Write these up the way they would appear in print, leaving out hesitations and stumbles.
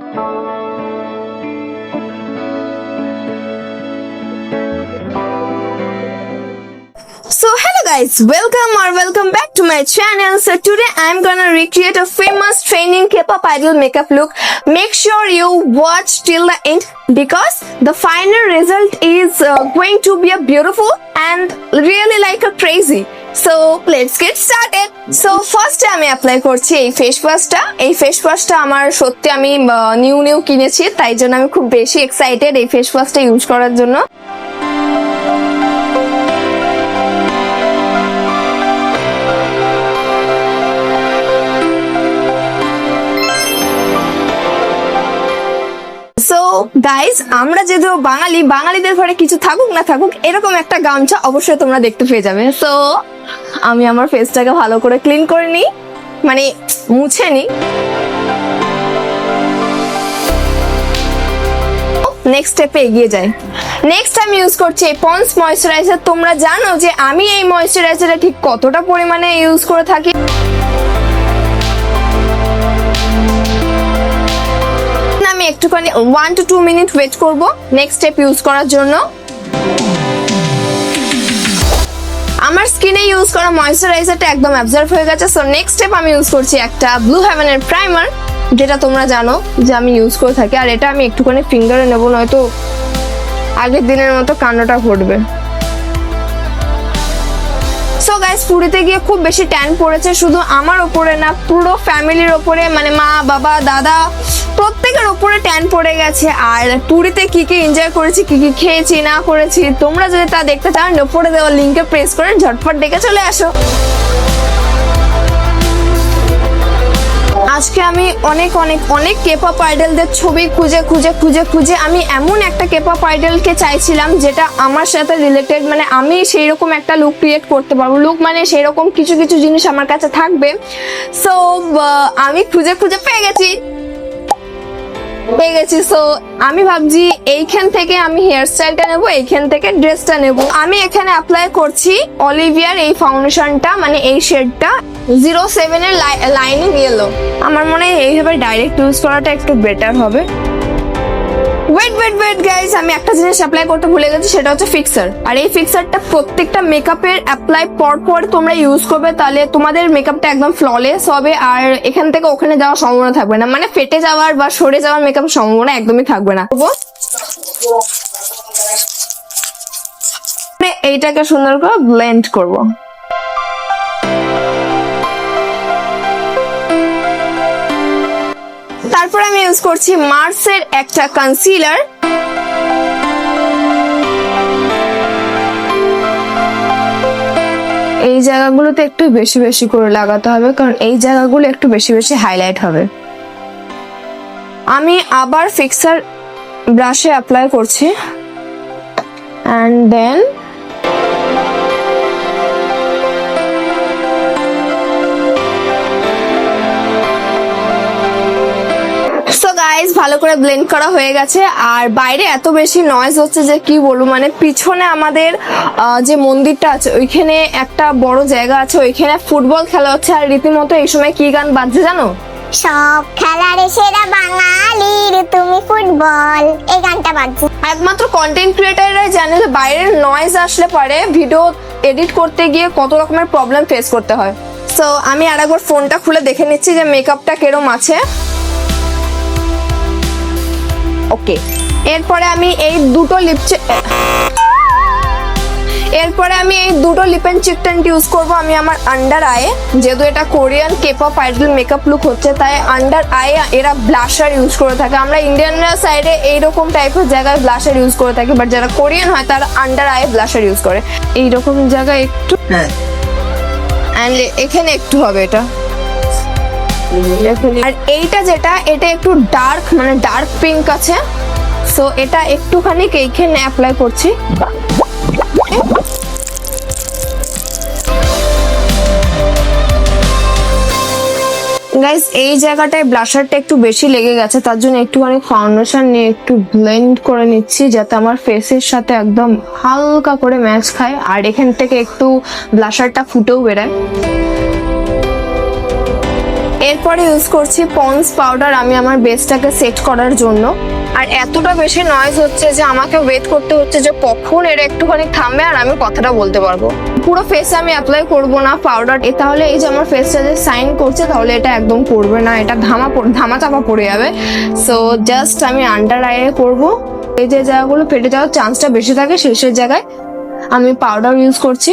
So hello guys, welcome back to my channel. So today I'm gonna recreate a famous training K-pop idol makeup look. Make sure you watch till the end because the final result is going to be a beautiful and really like a crazy. So let's get started. So first আমি apply করছি এই face ওয়াশটা আমার সত্যি আমি new কিনেছি, তাই জন্য আমি খুব বেশি এক্সাইটেড এই ফেস ওয়াশটা ইউজ করার জন্য। সো গাইস, আমরা যেহেতু বাঙালিদের ঘরে কিছু থাকুক না থাকুক এরকম একটা গামছা অবশ্যই তোমরা দেখতে পেয়ে যাবে। সো আমি আমার ফেসটাকে ভালো করে ক্লিন করে নিই, মানে মুছে নিই। নেক্সট স্টেপে এগিয়ে যাই। নেক্সট আমি ইউজ করছি এই পন্ডস ময়েশ্চারাইজার। তোমরা জানো যে আমি এই ময়েশ্চারাইজারটা ঠিক কতটা পরিমাণে ইউজ করে থাকি। আমি একটুখানি 1 to 2 মিনিট ওয়েট করব নেক্সট স্টেপ ইউজ করার জন্য। আমার স্কিনে ইউজ করা ময়েশ্চারাইজারটা একদম অ্যাবজর্ব হয়ে গেছে। সো নেক্সট স্টেপ আমি ইউজ করছি একটা ব্লু হেভেনের প্রাইমার, যেটা তোমরা জানো যে আমি ইউজ করে থাকি। আর এটা আমি একটুখানি ফিঙ্গারে নেব, নয়তো আগের দিনের মতো কান্ডটা ঘটবে। সো গাইস, পুরীতে গিয়ে খুব বেশি ট্যান পড়েছে, শুধু আমার ওপরে না পুরো ফ্যামিলির ওপরে, মানে মা বাবা দাদা প্রত্যেকের ওপরে ট্যান পড়ে গেছে। আর পুরীতে কি এনজয় করেছি, কি খেয়েছি না করেছি, তোমরা যদি তা দেখতে চাও ওপরে দেওয়া লিঙ্কে প্রেস করে ঝটপট দেখে চলে আসো। আজকে আমি অনেক কেপপ আইডলদের ছবি খুঁজে আমি এমন একটা কেপপ আইডলকে চাইছিলাম যেটা আমার সাথে রিলেটেড, মানে আমি সেই রকম একটা লুক ক্রিয়েট করতে পারবো। লুক মানে সেই রকম কিছু জিনিস আমার কাছে থাকবে। সো আমি খুঁজে পেয়ে গেছি। সো আমি ভাবছি এইখান থেকে আমি হেয়ার স্টাইলটা নেবো, এইখান থেকে ড্রেসটা নেবো। আমি এখানে অ্যাপ্লাই করছি অলিভিয়ার এই ফাউন্ডেশনটা, মানে এই শেডটা 07 এর লাইনিং ইয়েলো। আমার মনে হয় এইভাবে ডাইরেক্ট ইউজ করাটা একটু বেটার হবে। ওয়েট গাইস, আমি একটা জিনিস অ্যাপ্লাই করতে ভুলে গেছি, সেটা হচ্ছে ফিক্সার। আর এই ফিক্সারটা প্রত্যেকটা মেকআপের অ্যাপ্লাই পর তোমরা ইউজ করবে, তাহলে তোমাদের মেকআপটা একদম ফ্ললেস হবে। আর এখান থেকে ওখানে যাওয়ার সম্ভাবনা থাকবে না, মানে ফেটে যাওয়ার বা সরে যাওয়ার মেকআপের সম্ভাবনা একদমই থাকবে না। এইটাকে সুন্দর করে ব্লেন্ড করবো। তারপর আমি ইউজ করছি মার্সের একটা কনসিলার। এই জায়গাগুলোতে একটু বেশি করে লাগাতে হবে, কারণ এই জায়গাগুলো একটু বেশি হাইলাইট হবে। আমি আবার ফিক্সার ব্রাশে অ্যাপ্লাই করছি অ্যান্ড দেন ভালো করে ব্লেন্ড করা হয়ে গেছে। আর বাইরে এত বেশি নয়েজ হচ্ছে যে কি বলবো, মানে পিছনে আমাদের যে মন্দিরটা আছে ওইখানে একটা বড় জায়গা আছে, ওইখানে ফুটবল খেলা হচ্ছে। আর রীতিমতো এই সময় কি গান বাজছে জানো? সব খেলার সেরা বাঙালির তুমি ফুটবল, এই গানটা বাজছে। একমাত্র কন্টেন্ট ক্রিয়েটররাই জানে যে বাইরের নয়েজ আসলে পরে ভিডিও এডিট করতে গিয়ে কত রকমের প্রবলেম ফেস করতে হয়। সো আমি আরেকবার ফোনটা খুলে দেখে নিচ্ছি যে মেকআপটা কিরম আছে। ওকে, এরপরে আমি এই দুটো lip and cheek tint use করবো আমি আমার আন্ডার আয়ে। যেহেতু এটা Korean K-pop idol makeup look হচ্ছে, তাই আন্ডার আয়ে এরা ব্লাশার ইউজ করে থাকে। আমরা ইন্ডিয়ানরা সাইডে এইরকম টাইপের জায়গায় ব্লাশার ইউজ করে থাকি, বাট যারা কোরিয়ান হয় তারা আন্ডার আয়ে ব্লাশার ইউজ করে। এইরকম জায়গায় একটু, অ্যান্ড এখানে একটু হবে এটা। আর এইটা এটা একটু ডার্ক, মানে ডার্ক পিঙ্ক আছে। সো এটা একটুখানি এইখানে অ্যাপ্লাই করছি। গাইস, এই জায়গাটায় ব্লাশারটা একটু বেশি লেগে গেছে, তার জন্য একটুখানি ফাউন্ডেশন নিয়ে একটু ব্লেন্ড করে নিচ্ছি, যাতে আমার ফেসের সাথে একদম হালকা করে ম্যাচ খায়। আর এখান থেকে একটু ব্লাশারটা ফুটেও বেরোয়। এরপরে ইউজ করছি পন্স পাউডার আমি আমার বেসটাকে সেট করার জন্য। আর এতটা বেশি নয়েজ হচ্ছে যে আমাকে ওয়েট করতে হচ্ছে যে কখন এটা একটুখানি থামবে আর আমি কথাটা বলতে পারবো। পুরো ফেসে আমি অ্যাপ্লাই করব না পাউডার, তাহলে এই যে আমার ফেসটা যে সাইন করছে তাহলে এটা একদম পড়বে না, এটা ধামা চাপা পড়ে যাবে। সো জাস্ট আমি আন্ডার আইয়ে করবো। এই যে জায়গাগুলো ফেটে যাওয়ার চান্সটা বেশি থাকে শেষের জায়গায় আমি পাউডার ইউজ করছি।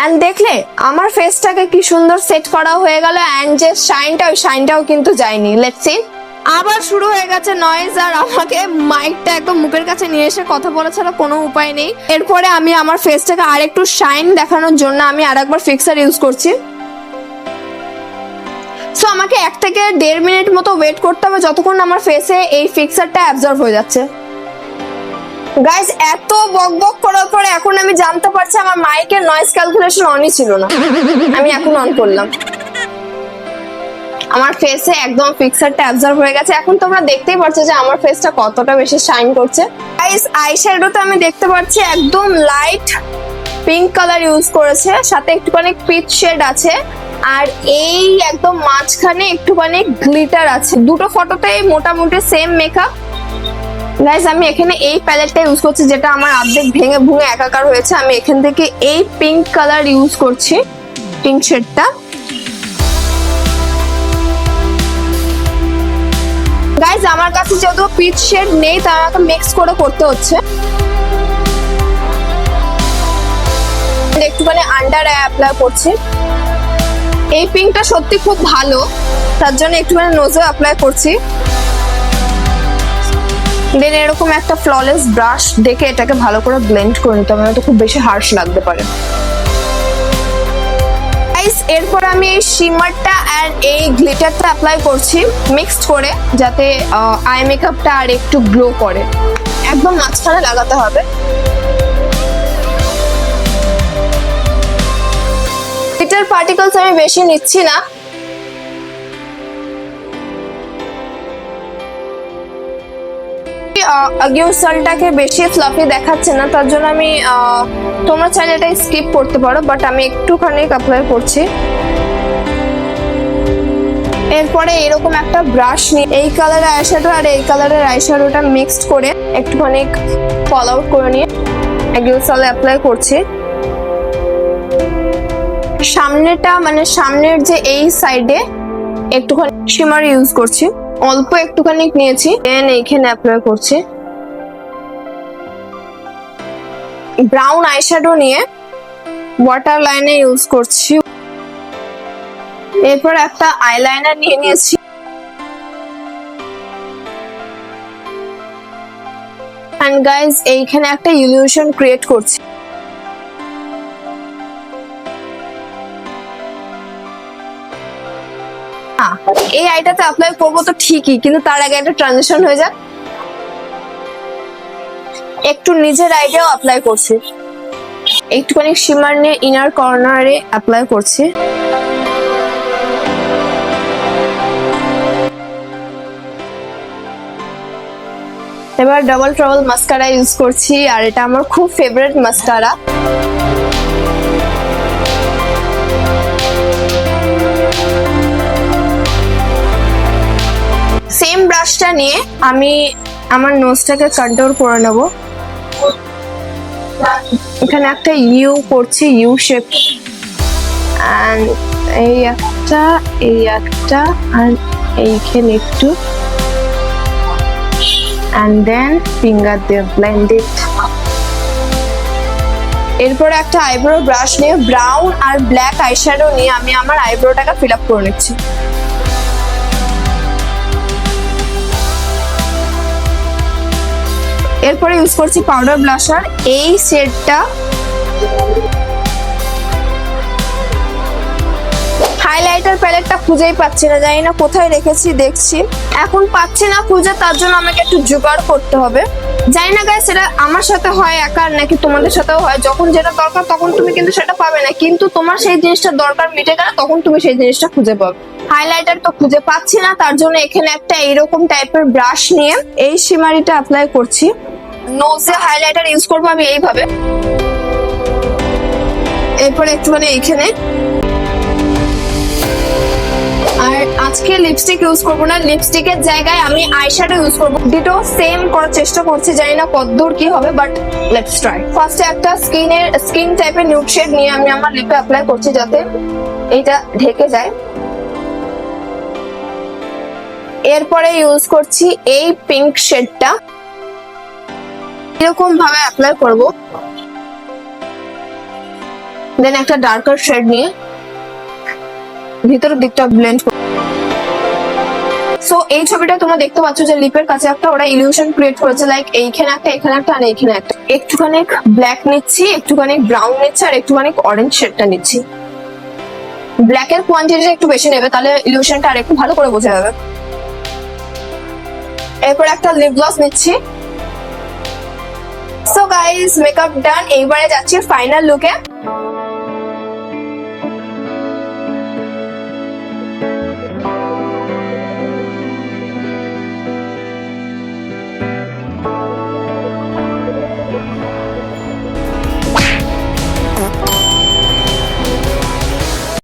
এন্ড দেখলে আমার ফেসটাকে কি সুন্দর সেট করা হয়ে গেল। এন্ড যে শাইনটাও কিন্তু যায়নি। Let's see. আবার শুরু হয়ে গেছে নয়েজ আর আমাকে মাইকটা একদম মুখের কাছে নিয়ে এসে কথা বলা ছাড়া কোনো উপায় নেই। এরপরে আমি আমার ফেসটাকে আরেকটু শাইন দেখানোর জন্য আমি আরেকবার ফিক্সার ইউজ করছি। সো আমাকে 1 থেকে 1.5 মিনিট মতো ওয়েট করতে হবে যতক্ষণ আমার ফেসে এই ফিক্সারটা অ্যাবজর্ব হয়ে যাচ্ছে। গাইস এত বকবক করার পরে এখন আমি জানতে পারছি আমার মাইকের নয়েজ ক্যালকুলেশন অনই ছিল না। আমি এখন অন করলাম, আমার ফেসে একদম ফিক্সারটা অ্যাবজর্ব হয়ে গেছে। এখন তোমরা দেখতেই পাচ্ছ যে আমার ফেসটা কতটা বেশি শাইন করছে। গাইস আইশ্যাডোতে আমি দেখতে পাচ্ছি একদম লাইট পিঙ্ক কালার ইউজ করেছে, সাথে একটুখানি পিচ শেড আছে আর এই একদম মাঝখানে একটুখানি গ্লিটার আছে। দুটো ফটোতেই মোটামুটি সেম মেকআপ। গাইস আমি এখানে এই প্যালেটটা ইউজ করছি যেটা আমার অর্ধেক ভেঙে ভুঙে একাকার হয়েছে। আমি এখান থেকে এই পিঙ্ক কালার ইউজ করছি, পিঙ্ক শেডটা। গাইস আমার কাছে যেহেতু পিচ শেড নেই তাই আমাকে মিক্স করে করতে হচ্ছে। একটুখানি আন্ডার আই অ্যাপ্লাই করছি। এই পিঙ্কটা সত্যি খুব ভালো, তার জন্য একটুখানি নোজে অ্যাপ্লাই করছি। দেন এরকম একটা ফ্ললেস ব্রাশ দেখে এটাকে ভালো করে ব্লেন্ড করে নিতে হবে, তো খুব বেশি হার্শ লাগতে পারে। গাইস এরপর আমি এই শিমারটা আর এই গ্লিটারটা অ্যাপ্লাই করছি মিক্সড করে, যাতে আই মেকআপটা আর একটু গ্লো করে। একদম মাঝখানে লাগাতে হবে। গ্লিটার পার্টিকলস আমি বেশি নিচ্ছি না। আগিউসালটাকে বেশি ফ্লাফি দেখাচ্ছে না, তার জন্য আমি তোমরা চাইলে এটা স্কিপ করতে পারো, বাট আমি একটুখানি অ্যাপ্লাই করছি। এরপরে এরকম একটা ব্রাশ নিয়ে এই কালারের আইশ্যাডো আর এই কালারের আইশ্যাডোটা মিক্সড করে একটুখানি ফল আউট করে নিয়ে আগিউসালে অ্যাপ্লাই করছি। সামনেটা মানে সামনের যে এই সাইডে একটুখানি শিমার ইউজ করছি, অল্প একটুখানি নিয়েছি। দেন এইখানে অ্যাপ্লাই করছি। ব্রাউন আইশ্যাডো নিয়ে ওয়াটার লাইনে ইউজ করছি। এরপর একটা আইলাইনার নিয়ে নিয়েছি। এন্ড গাইজ এইখানে একটা ইলিউশন ক্রিয়েট করছি। এই আইটাতে অ্যাপ্লাই করবো তো ঠিকই, কিন্তু তার আগে একটা ট্রানজিশন হয়ে যাক। একটু নিজের আইডিয়াও অ্যাপ্লাই করছি। একটুখানি শিমার নিয়ে ইনার কর্নারে অ্যাপ্লাই করছি। এবার ডাবল ট্রাবল মাস্কারা ইউজ করছি, আর এটা আমার খুব ফেভারিট মাস্কারা। সেম ব্রাশটা নিয়ে আমি আমার নোজটাকে কন্ট্রোল করে নেব। এখানে একটা ইউ করছি, ইউ শেপ, এন্ড এই একটা আর এইখানে একটু, and then finger দিয়ে blend it. এরপরে একটা আইব্রো ব্রাশ নিয়ে ব্রাউন আর ব্ল্যাক আইশ্যাডো নিয়ে আমি আমার আইব্রোটাকে ফিল আপ করে নিচ্ছি। এরপরে ইউজ করছি পাউডার ব্লাশার। এই শেডটা হাইলাইটার প্যালেটটা খুঁজেই পাচ্ছি না, জানি না কোথায় রেখেছি, দেখছি এখন পাচ্ছি না খুঁজে, তার জন্য আমাকে একটু জোগাড় করতে হবে। জানি না গাইস সেটা আমার সাথে হয় একার নাকি তোমাদের সাথেও হয়, যখন যেটা দরকার তখন তুমি কিন্তু সেটা পাবে না, কিন্তু তোমার সেই জিনিসটা দরকার মিটে গেলে তখন তুমি সেই জিনিসটা খুঁজে পাবে। হাইলাইটার তো খুঁজে পাচ্ছি না, তার জন্য এখানে একটা এইরকম টাইপের ব্রাশ নিয়ে এই শিমারিটা অ্যাপ্লাই করছি। নোজে হাইলাইটার ইউজ করবো আমি এইভাবে। এরপরে একটুখানি এইখানে আর আজকে লিপস্টিক ইউজ করবো না, লিপস্টিকের জায়গায় আমি আইশ্যাডো ইউজ করবো। ডিটো সেম করার চেষ্টা করছি, জানি না কতদূর কি হবে, বাট লেটস ট্রাই। ফার্স্টে একটা স্কিন টাইপের নিউড শেড নিয়ে আমি আমার লিপে অ্যাপ্লাই করছি যাতে এটা ঢেকে যায়। এরপরে ইউজ করছি এই পিঙ্ক শেডটা, এরকম ভাবে অ্যাপ্লাই করব। দেন একটা ডার্কার শেড নিয়ে ভিতরের দিকটা ব্লেন্ড করব। সো এই ছবিটা তোমরা দেখতে পাচ্ছ যে লিপের কাছে একটা ওরা ইলিউশন ক্রিয়েট করেছে, লাইক এইখানে একটা, এখানে একটা, আর এইখানে একটা। একটুখানি ব্ল্যাক নিচ্ছি, একটুখানি ব্রাউন নিচ্ছি, আর একটুখানি অরেঞ্জ শেডটা নিচ্ছি। ব্ল্যাকের কোয়ান্টিটিটা একটু বেশি নেবে, তাহলে ইলিউশনটা আর একটু ভালো করে বোঝা যাবে। এরপর একটা লিপ গ্লস নিচ্ছি। সো গাইস, মেকআপ ডান। এইবারে যাচ্ছি ফাইনাল লুকে।